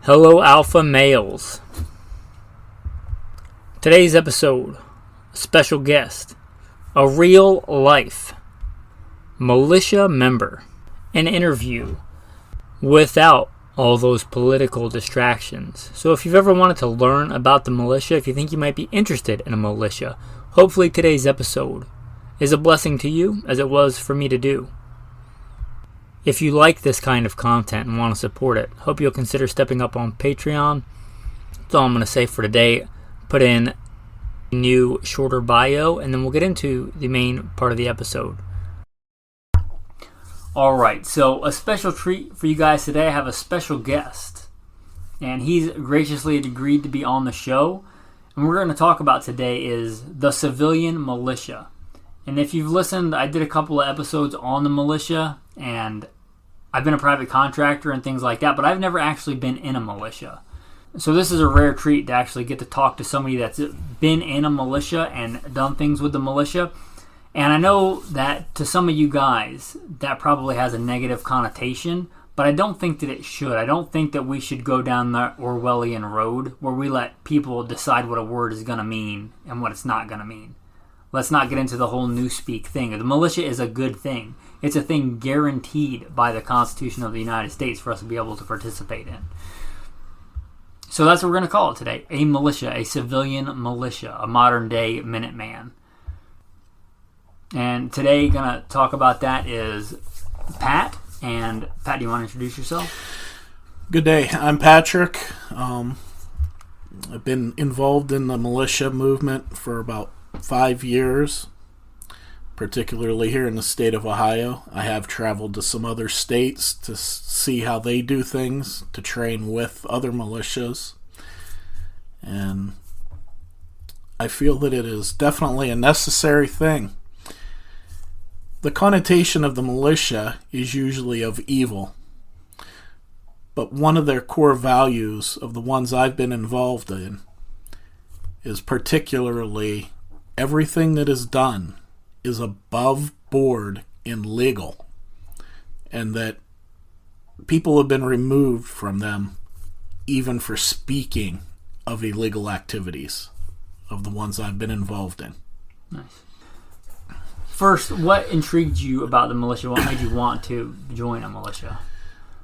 Hello, alpha males. Today's episode, a special guest, a real life militia member, an interview without all those political distractions. So if you've ever wanted to learn about the militia, if you think you might be interested in a militia, hopefully today's episode is a blessing to you as it was for me to do. If you like this kind of content and want to support it, hope you'll consider stepping up on Patreon. That's all I'm going to say for today. Put in a new, shorter bio, and then we'll get into the main part of the episode. Alright, so a special treat for you guys today. I have a special guest, and he's graciously agreed to be on the show. And what we're going to talk about today is the civilian militia. And if you've listened, I did a couple of episodes on the militia, and I've been a private contractor and things like that, but I've never actually been in a militia. So this is a rare treat to actually get to talk to somebody that's been in a militia and done things with the militia. And I know that to some of you guys, that probably has a negative connotation, but I don't think that it should. I don't think that we should go down the Orwellian road where we let people decide what a word is going to mean and what it's not going to mean. Let's not get into the whole newspeak thing. The militia is a good thing. It's a thing guaranteed by the Constitution of the United States for us to be able to participate in. So that's what we're going to call it today. A militia, a civilian militia, a modern-day Minuteman. And today, going to talk about that is Pat. And Pat, do you want to introduce yourself? Good day. I'm Patrick. I've been involved in the militia movement for about 5 years, particularly here in the state of Ohio. I have traveled to some other states to see how they do things, to train with other militias, and I feel that it is definitely a necessary thing. The connotation of the militia is usually of evil, but one of their core values of the ones I've been involved in is particularly everything that is done is above board and legal, and that people have been removed from them even for speaking of illegal activities of the ones I've been involved in. Nice. First, what intrigued you about the militia? What made you want to join a militia?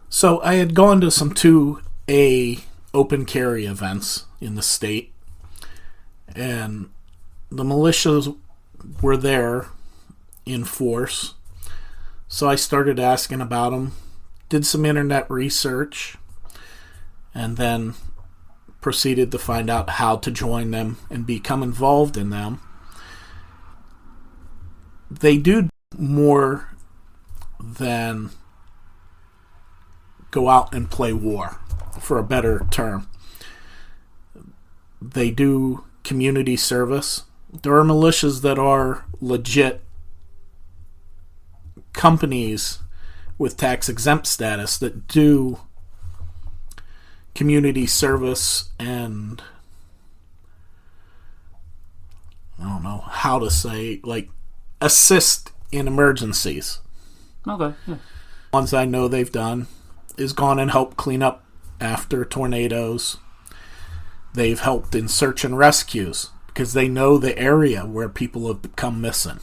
So I had gone to some 2A open carry events in the state, and the militias were there in force. So I started asking about them, did some internet research, and then proceeded to find out how to join them and become involved in them. They do more than go out and play war, for a better term. They do community service. There are militias that are legit companies with tax-exempt status that do community service and, I don't know how to say, like, assist in emergencies. Okay, yeah. Ones I know they've done is gone and helped clean up after tornadoes. They've helped in search and rescues because they know the area where people have become missing.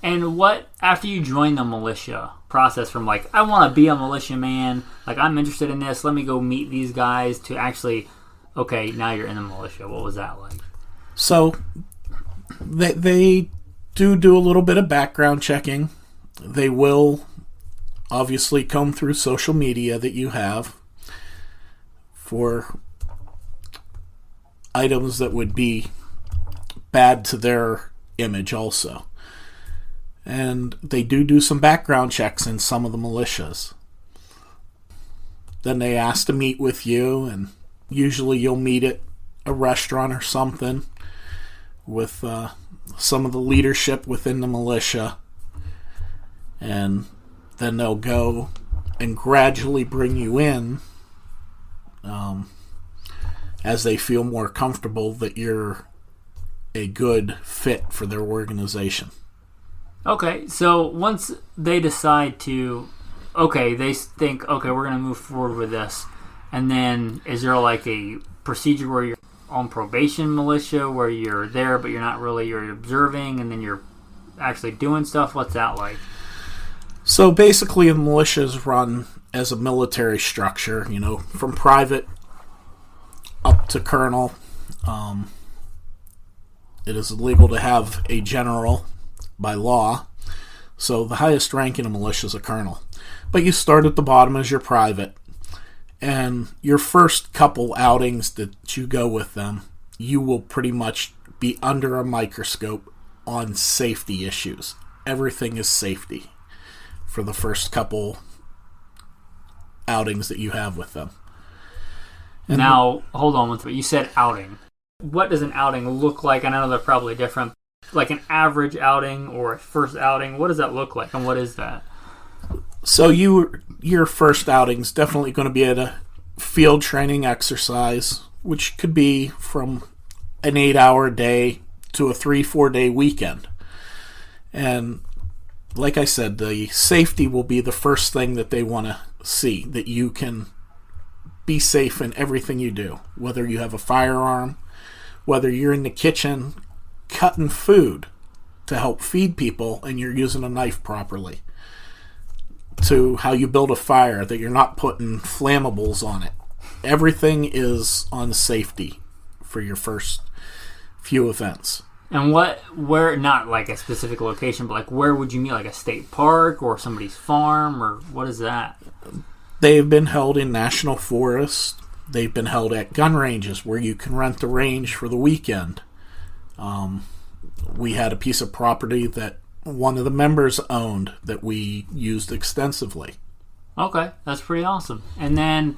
And what, after you join the militia process from like, I want to be a militia man, like I'm interested in this, let me go meet these guys, to actually, okay, now you're in the militia. What was that like? So they do a little bit of background checking. They will obviously comb through social media that you have for items that would be bad to their image also. And they do some background checks in some of the militias. Then they ask to meet with you, and usually you'll meet at a restaurant or something with some of the leadership within the militia. And then they'll go and gradually bring you in as they feel more comfortable that you're a good fit for their organization. Okay, so once they decide to, okay, they think, okay, we're going to move forward with this. And then is there like a procedure where you're on probation militia, where you're there but you're not really, you're observing, and then you're actually doing stuff? What's that like? So basically, a militia is run as a military structure, from private up to colonel. It is illegal to have a general by law, so the highest rank in a militia is a colonel. But you start at the bottom as your private, and your first couple outings that you go with them, you will pretty much be under a microscope on safety issues. Everything is safety for the first couple outings that you have with them. And now, hold on one second. You said outing. What does an outing look like? I know they're probably different. Like an average outing or a first outing, what does that look like, and what is that? So your first outing's definitely going to be at a field training exercise, which could be from an 8-hour day to a 3-4 day weekend. And like I said, the safety will be the first thing that they want to see, that you can be safe in everything you do, whether you have a firearm, whether you're in the kitchen cutting food to help feed people and you're using a knife properly, to how you build a fire, that you're not putting flammables on it. Everything is on safety for your first few events. And where, not like a specific location, but like where would you meet, like a state park or somebody's farm, or what is that? They've been held in national forests. They've been held at gun ranges where you can rent the range for the weekend. We had a piece of property that one of the members owned that we used extensively. Okay, that's pretty awesome. And then,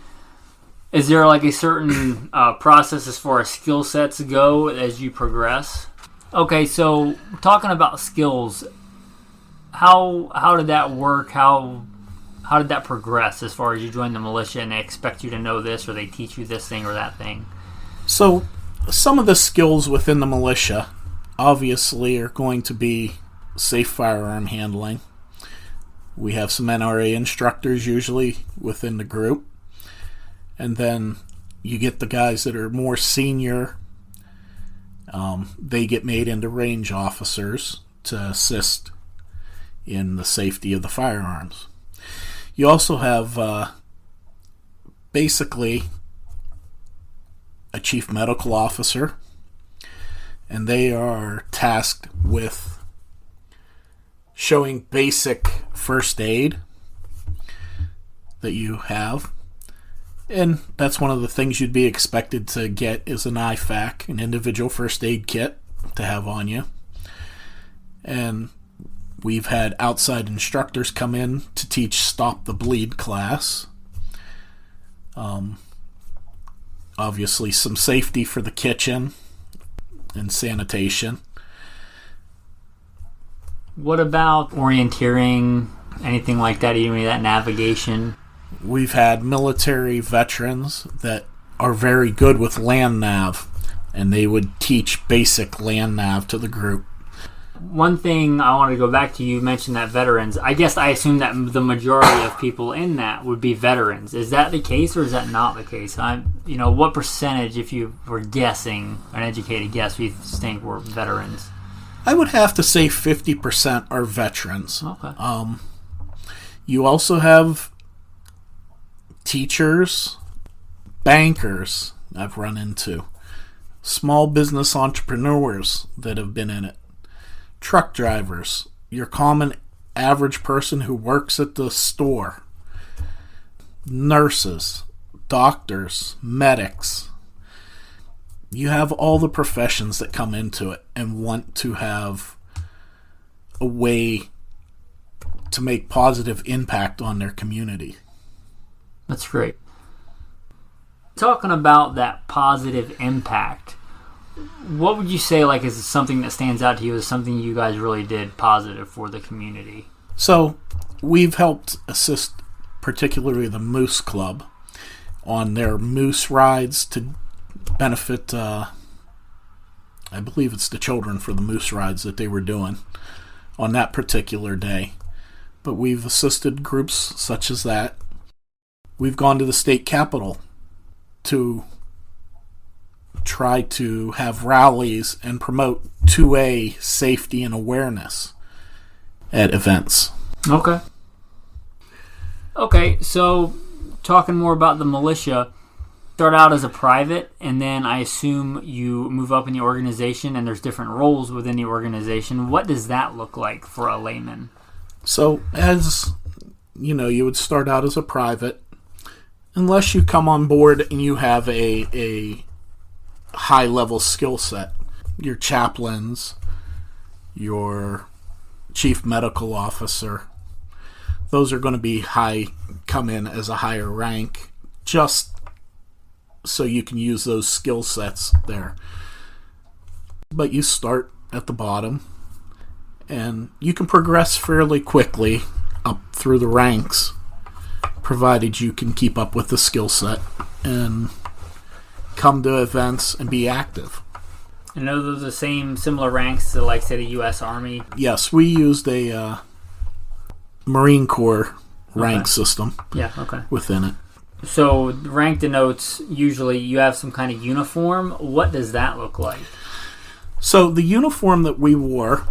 is there like a certain process as far as skill sets go as you progress? Okay, so talking about skills, how did that work? How did that progress as far as you join the militia and they expect you to know this, or they teach you this thing or that thing? So some of the skills within the militia obviously are going to be safe firearm handling. We have some NRA instructors usually within the group. And then you get the guys that are more senior. They get made into range officers to assist in the safety of the firearms. You also have basically a chief medical officer, and they are tasked with showing basic first aid that you have. And that's one of the things you'd be expected to get is an IFAC, an individual first aid kit to have on you. And we've had outside instructors come in to teach Stop the Bleed class. Obviously some safety for the kitchen and sanitation. What about orienteering, anything like that, any of that navigation? We've had military veterans that are very good with land nav, and they would teach basic land nav to the group. One thing I want to go back to, you mentioned that veterans. I guess I assume that the majority of people in that would be veterans. Is that the case, or is that not the case? What percentage, if you were guessing, an educated guess, you think were veterans? I would have to say 50% are veterans. Okay. You also have teachers, bankers I've run into, small business entrepreneurs that have been in it, truck drivers, your common average person who works at the store, nurses, doctors, medics. You have all the professions that come into it and want to have a way to make positive impact on their community. That's great. Talking about that positive impact, what would you say is something that stands out to you as something you guys really did positive for the community? So we've helped assist particularly the Moose Club on their moose rides to benefit, I believe it's the children for the moose rides that they were doing on that particular day. but we've assisted groups such as that. We've gone to the state capitol to try to have rallies and promote 2A safety and awareness at events. Okay, so talking more about the militia, start out as a private, and then I assume you move up in the organization, and there's different roles within the organization. What does that look like for a layman? So, as you know, you would start out as a private, unless you come on board and you have a high-level skill set. Your chaplains, your chief medical officer, those are going to come in as a higher rank, just so you can use those skill sets there. But you start at the bottom, and you can progress fairly quickly up through the ranks, provided you can keep up with the skill set and come to events and be active. I know those are the same similar ranks to, like, say, the U.S. Army. Yes, we used a Marine Corps rank system. Yeah, okay. Within it. So rank denotes usually you have some kind of uniform. What does that look like? So the uniform that we wore,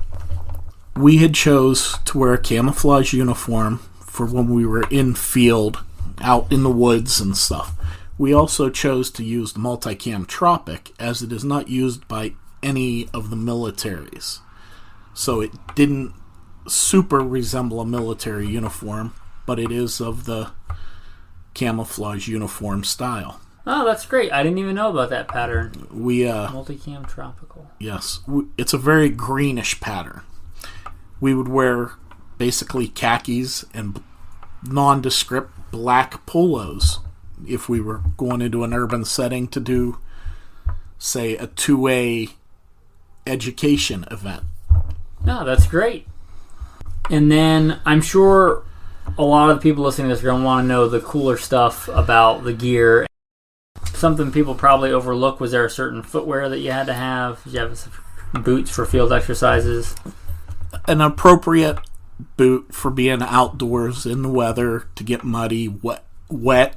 we had chose to wear a camouflage uniform for when we were in field, out in the woods and stuff. We also chose to use the multicam Tropic, as it is not used by any of the militaries. So it didn't super resemble a military uniform, but it is of the camouflage uniform style. Oh, that's great. I didn't even know about that pattern. Multicam Tropical. Yes. It's a very greenish pattern. We would wear basically khakis and nondescript black polos if we were going into an urban setting to do, say, a 2A education event. No, that's great. And then I'm sure a lot of the people listening to this are going to want to know the cooler stuff about the gear. Something people probably overlook, was there a certain footwear that you had to have? Did you have boots for field exercises? An appropriate boot for being outdoors in the weather, to get muddy, wet.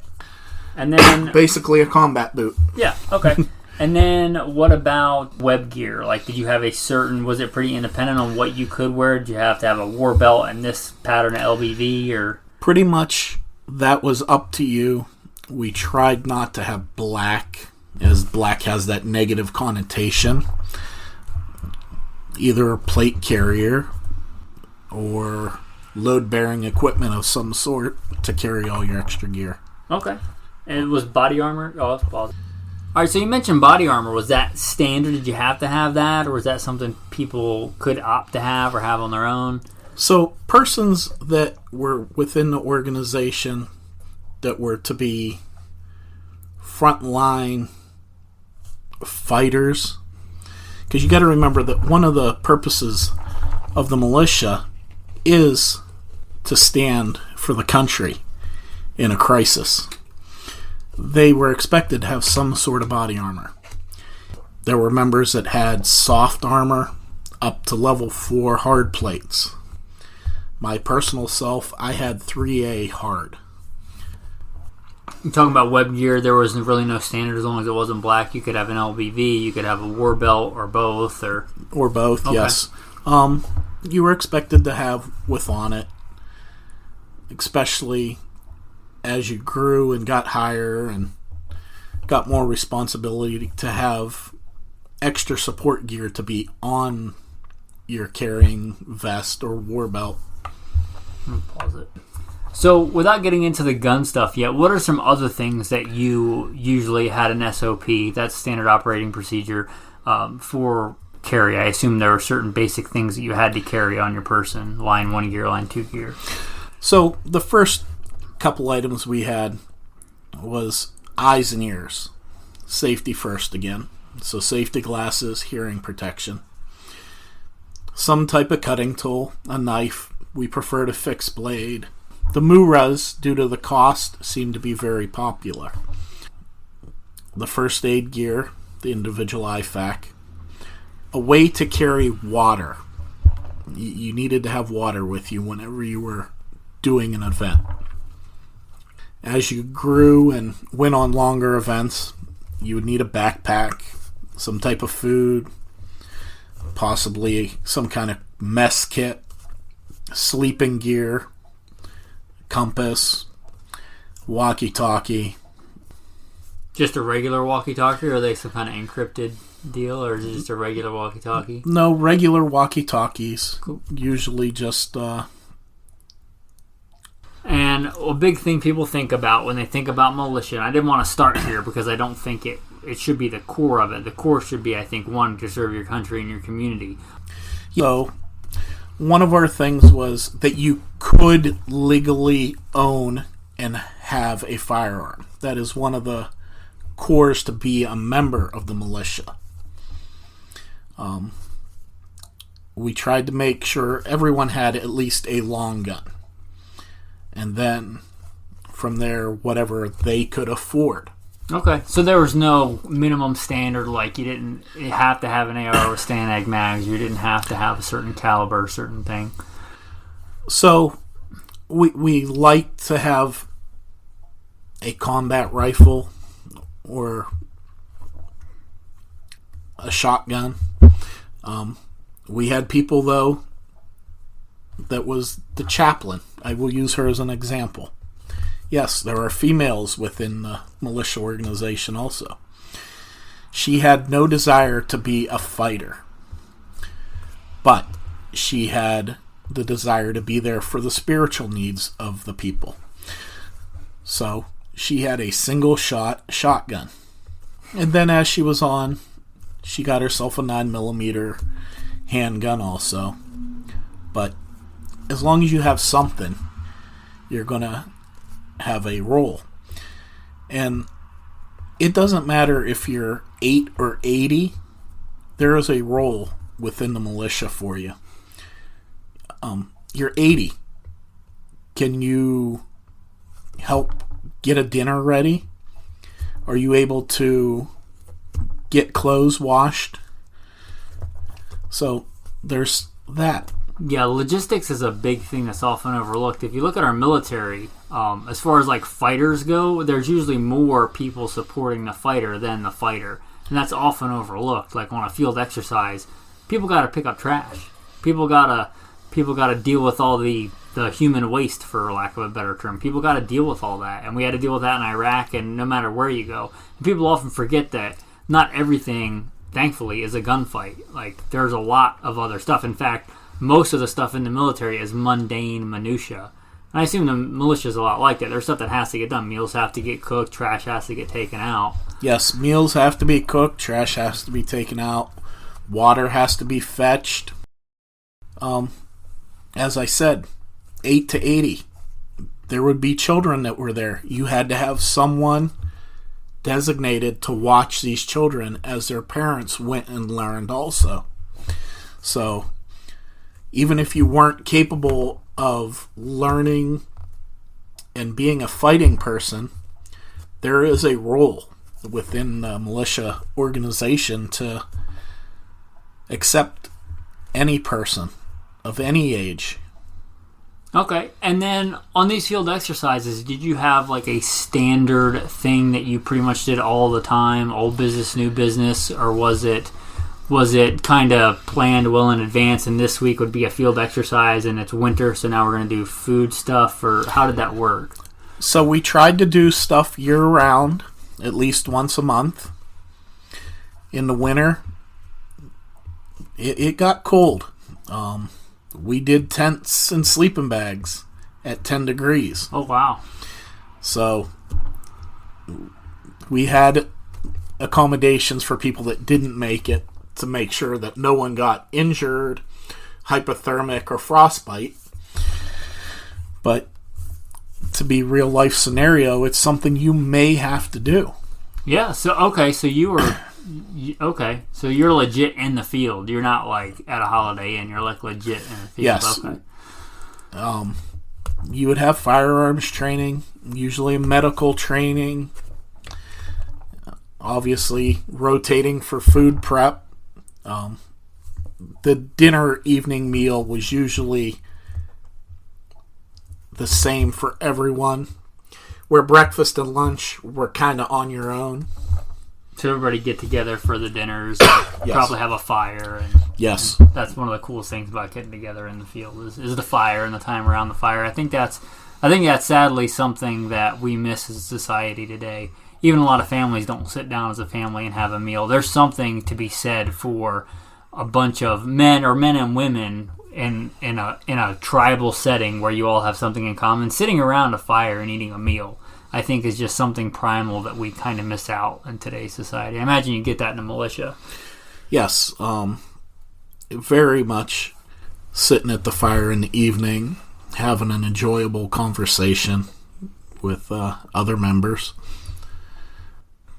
And then basically a combat boot. Yeah, okay. And then what about web gear? Like, did you have was it pretty independent on what you could wear? Did you have to have a war belt and this pattern of LBV, or? Pretty much that was up to you. We tried not to have black, as black has that negative connotation. Either a plate carrier or load-bearing equipment of some sort to carry all your extra gear. Okay. And it was body armor? Oh, that's awesome. All right, so you mentioned body armor. Was that standard? Did you have to have that? Or was that something people could opt to have or have on their own? So persons that were within the organization that were to be frontline fighters, because you got to remember that one of the purposes of the militia is to stand for the country in a crisis. They were expected to have some sort of body armor. There were members that had soft armor up to level 4 hard plates. My personal self, I had 3A hard. You're talking about web gear, there was really no standard as long as it wasn't black. You could have an LBV, you could have a war belt, or both. Or both, okay. Yes. You were expected to have with on it, especially as you grew and got higher and got more responsibility, to have extra support gear to be on your carrying vest or war belt. Pause it. So, without getting into the gun stuff yet, what are some other things that you usually had an SOP, that's standard operating procedure, for carry? I assume there are certain basic things that you had to carry on your person, line 1 gear, line 2 gear. So, the first couple items we had was eyes and ears. Safety first again. So safety glasses, hearing protection. Some type of cutting tool, a knife. We preferred a fixed blade. The Muras, due to the cost, seemed to be very popular. The first aid gear, the individual IFAC. A way to carry water. You needed to have water with you whenever you were doing an event. As you grew and went on longer events, you would need a backpack, some type of food, possibly some kind of mess kit, sleeping gear, compass, walkie-talkie. Just a regular walkie-talkie, or are they some kind of encrypted deal, or is it just a regular walkie-talkie? No, regular walkie-talkies. Cool. Usually just... And a big thing people think about when they think about militia, and I didn't want to start here because I don't think it should be the core of it. The core should be, I think, one, to serve your country and your community. So, one of our things was that you could legally own and have a firearm. That is one of the cores to be a member of the militia. We tried to make sure everyone had at least a long gun. And then, from there, whatever they could afford. Okay, so there was no minimum standard, like you didn't have to have an AR with Stanag mags, you didn't have to have a certain caliber, certain thing. So, we like to have a combat rifle or a shotgun. We had people, though, that was the chaplain. I will use her as an example. Yes, there are females within the militia organization also. She had no desire to be a fighter, but she had the desire to be there for the spiritual needs of the people. So she had a single shot shotgun. And then as she was on, she got herself a 9mm handgun also. But as long as you have something, you're going to have a role. And it doesn't matter if you're 8 or 80, there is a role within the militia for you. You're 80. Can you help get a dinner ready? Are you able to get clothes washed? So there's that. Yeah, logistics is a big thing that's often overlooked. If you look at our military, as far as like fighters go, there's usually more people supporting the fighter than the fighter. And that's often overlooked. Like on a field exercise, people got to pick up trash. People got to deal with all the human waste, for lack of a better term. People got to deal with all that. And we had to deal with that in Iraq, and no matter where you go. And people often forget that not everything, thankfully, is a gunfight. Like, there's a lot of other stuff. In fact, most of the stuff in the military is mundane minutia. And I assume the militia is a lot like that. There's stuff that has to get done. Meals have to get cooked. Trash has to get taken out. Yes, meals have to be cooked. Trash has to be taken out. Water has to be fetched. As I said, 8 to 80. There would be children that were there. You had to have someone designated to watch these children as their parents went and learned also. So, even if you weren't capable of learning and being a fighting person, there is a role within the militia organization to accept any person of any age. Okay, and then on these field exercises, did you have like a standard thing that you pretty much did all the time, old business, new business, or was it kind of planned well in advance, and this week would be a field exercise and it's winter, so now we're going to do food stuff, or how did that work? So we tried to do stuff year-round, at least once a month. In the winter, it got cold. We did tents and sleeping bags at 10 degrees. Oh, wow. So we had accommodations for people that didn't make it to make sure that no one got injured, hypothermic, or frostbite. But to be real life scenario, it's something you may have to do. Yeah, so okay, so you were okay, so you're legit in the field. You're not like at a Holiday Inn. You're like legit in the field. Yes. Okay. You would have firearms training, usually medical training, obviously rotating for food prep. The dinner evening meal was usually the same for everyone. Where breakfast and lunch were kind of on your own. So everybody get together for the dinners, Yes. probably have a fire. And, Yes. and that's one of the coolest things about getting together in the field is the fire and the time around the fire. I think that's sadly something that we miss as a society today. Even a lot of families don't sit down as a family and have a meal. There's something to be said for a bunch of men and women in a tribal setting where you all have something in common, sitting around a fire and eating a meal. I think is just something primal that we kind of miss out in today's society. I imagine you get that in a militia. Yes, very much sitting at the fire in the evening, having an enjoyable conversation with other members.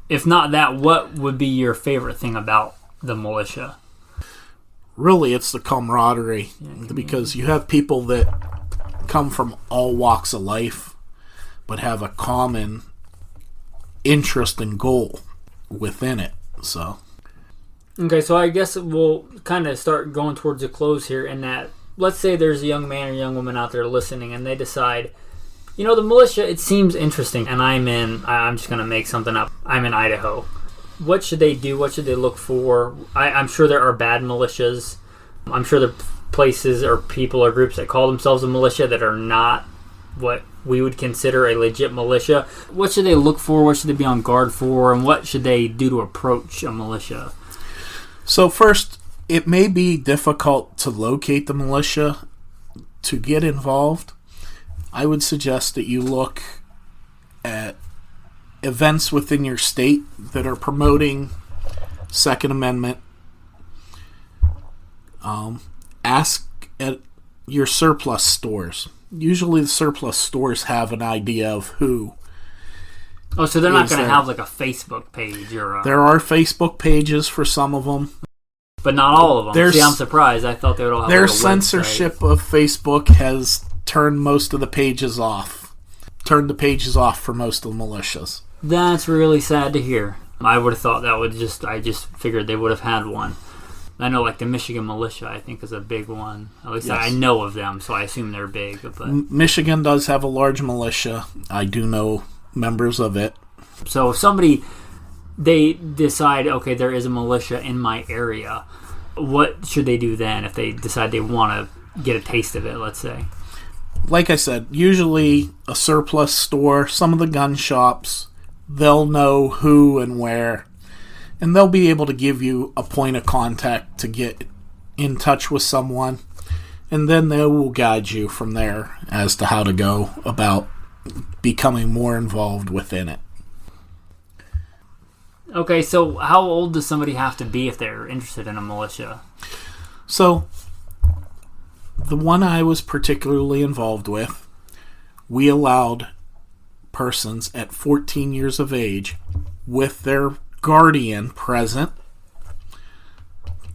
If not that, what would be your favorite thing about the militia? Really, it's the camaraderie, because you have people that come from all walks of life but have a common interest and goal within it. So, okay, so I guess we'll kind of start going towards a close here in that, let's say there's a young man or young woman out there listening and they decide, the militia, it seems interesting, and I'm just going to make something up. I'm in Idaho. What should they do? What should they look for? I'm sure there are bad militias. I'm sure there are places or people or groups that call themselves a militia that are not what we would consider a legit militia. What should they look for? What should they be on guard for? And what should they do to approach a militia? So first, it may be difficult to locate the militia to get involved. I would suggest that you look at events within your state that are promoting Second Amendment. Ask at your surplus stores. Usually the surplus stores have an idea of who. Oh, so they're not going to have like a Facebook page or There are Facebook pages for some of them. But not all of them. See, I'm surprised. I thought they would all have their a censorship website. of Facebook has turned most of the pages off. Turned the pages off for most of the militias. That's really sad to hear. I would have thought I just figured they would have had one. I know, like the Michigan Militia, I think, is a big one. At least yes. I know of them, so I assume they're big. But Michigan does have a large militia. I do know members of it. So if they decide, okay, there is a militia in my area, what should they do then if they decide they want to get a taste of it, let's say? Like I said, usually a surplus store, some of the gun shops, they'll know who and where. And they'll be able to give you a point of contact to get in touch with someone. And then they will guide you from there as to how to go about becoming more involved within it. Okay, so how old does somebody have to be if they're interested in a militia? So, the one I was particularly involved with, we allowed persons at 14 years of age with their guardian present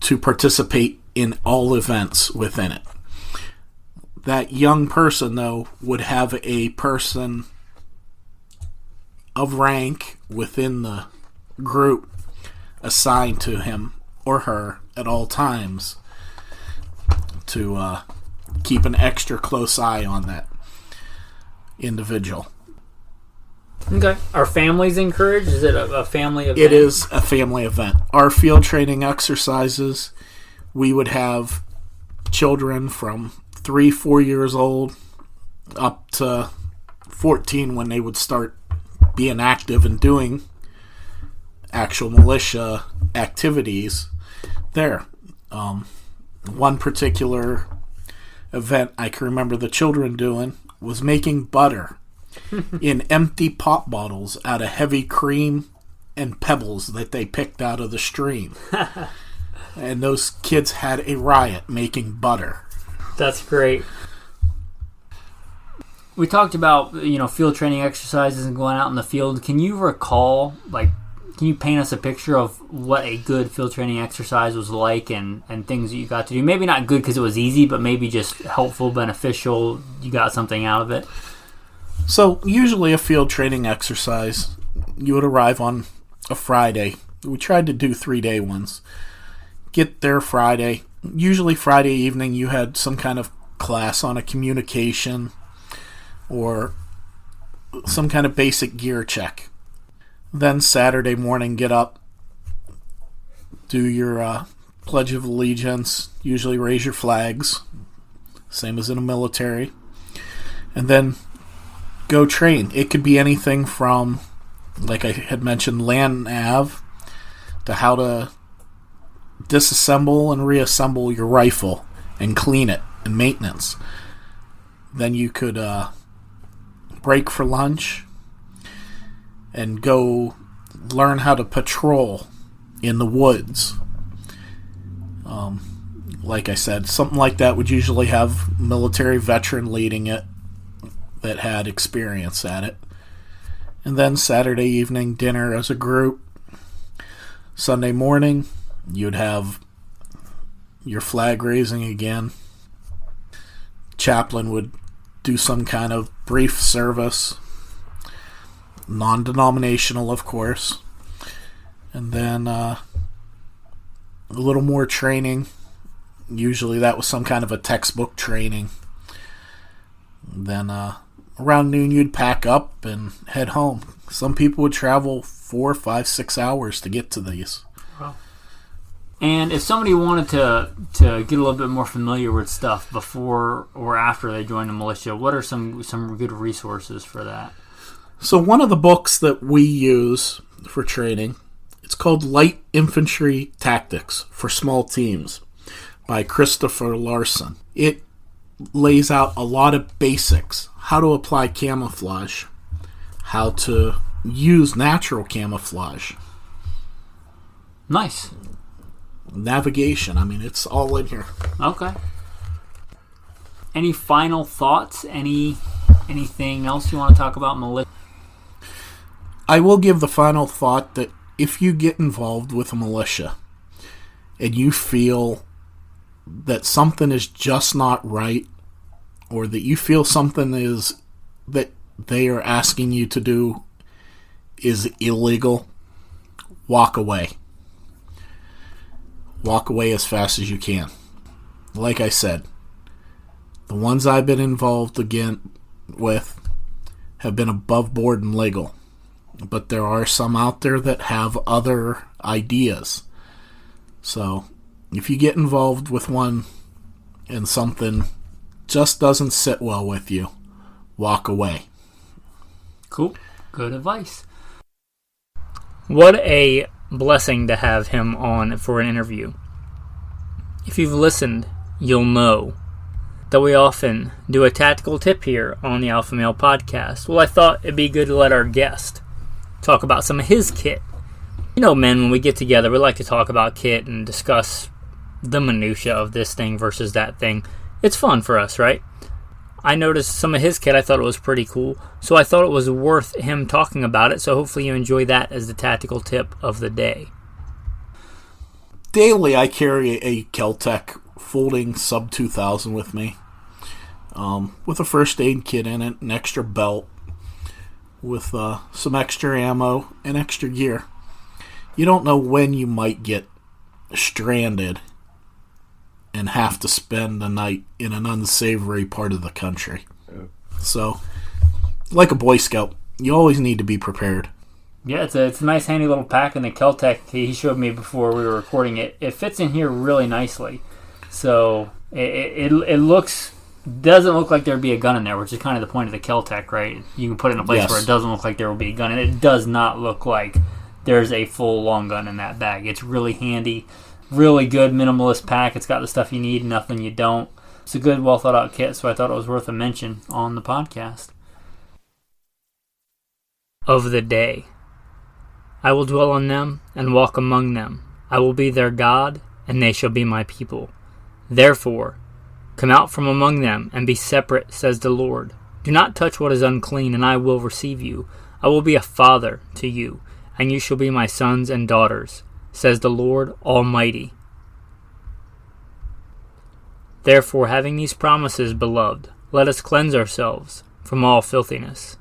to participate in all events within it. That young person, though, would have a person of rank within the group assigned to him or her at all times to keep an extra close eye on that individual. Okay. Are families encouraged? Is it a family event? It is a family event. Our field training exercises, we would have children from 3-4 years old up to 14 when they would start being active and doing actual militia activities there. One particular event I can remember the children doing was making butter in empty pop bottles out of heavy cream and pebbles that they picked out of the stream. And those kids had a riot making butter. That's great. We talked about, field training exercises and going out in the field. Can you recall, can you paint us a picture of what a good field training exercise was like and things that you got to do? Maybe not good because it was easy, but maybe just helpful, beneficial. You got something out of it. So, usually a field training exercise, you would arrive on a Friday. We tried to do 3-day ones. Get there Friday. Usually Friday evening you had some kind of class on a communication, or some kind of basic gear check. Then Saturday morning, get up, do your Pledge of Allegiance, usually raise your flags, same as in a military, and then go train. It could be anything from, like I had mentioned, land nav, to how to disassemble and reassemble your rifle and clean it, and maintenance. Then you could break for lunch and go learn how to patrol in the woods. Like I said, something like that would usually have military veteran leading it that had experience at it. And then Saturday evening, dinner as a group. Sunday morning, you'd have your flag raising again. Chaplain would do some kind of brief service, non-denominational, of course. And then a little more training. Usually that was some kind of a textbook training. Then around noon you'd pack up and head home. Some people would travel 4, 5, 6 hours to get to these. Wow. And if somebody wanted to get a little bit more familiar with stuff before or after they join the militia, what are some good resources for that? So one of the books that we use for training, it's called Light Infantry Tactics for Small Teams by Christopher Larson. It lays out a lot of basics, how to apply camouflage, how to use natural camouflage. Nice. Navigation, I mean, it's all in here. Okay. Any final thoughts? Anything else you want to talk about militia? I will give the final thought that if you get involved with a militia and you feel that something is just not right, or that you feel something is that they are asking you to do is illegal, walk away. Walk away as fast as you can. Like I said, the ones I've been involved again with have been above board and legal. But there are some out there that have other ideas. So, if you get involved with one and something just doesn't sit well with you, walk away. Cool. Good advice. What a blessing to have him on for an interview. If you've listened, you'll know that we often do a tactical tip here on the Alpha Male Podcast. Well, I thought it'd be good to let our guest talk about some of his kit. You know, men, when we get together, we like to talk about kit and discuss the minutia of this thing versus that thing. It's fun for us, right? I noticed some of his kit. I thought it was pretty cool, so I thought it was worth him talking about it, so hopefully you enjoy that as the tactical tip of the day. Daily, I carry a Kel-Tec folding sub 2000 with me, with a first aid kit in it, an extra belt, with some extra ammo and extra gear. You don't know when you might get stranded and have to spend the night in an unsavory part of the country. So, like a Boy Scout, you always need to be prepared. Yeah, it's a nice handy little pack, and the Kel-Tec he showed me before we were recording it. It fits in here really nicely. So it doesn't look like there'd be a gun in there, which is kind of the point of the Kel-Tec, right? You can put it in a place where it doesn't look like there will be a gun, and it does not look like there's a full long gun in that bag. It's really handy, really good minimalist pack. It's got the stuff you need, nothing you don't. It's a good, well thought out kit, so I thought it was worth a mention on the podcast. Of the day. I will dwell on them and walk among them. I will be their God, and they shall be my people. Therefore, come out from among them and be separate, says the Lord. Do not touch what is unclean, and I will receive you. I will be a father to you, and you shall be my sons and daughters, says the Lord Almighty. Therefore, having these promises, beloved, let us cleanse ourselves from all filthiness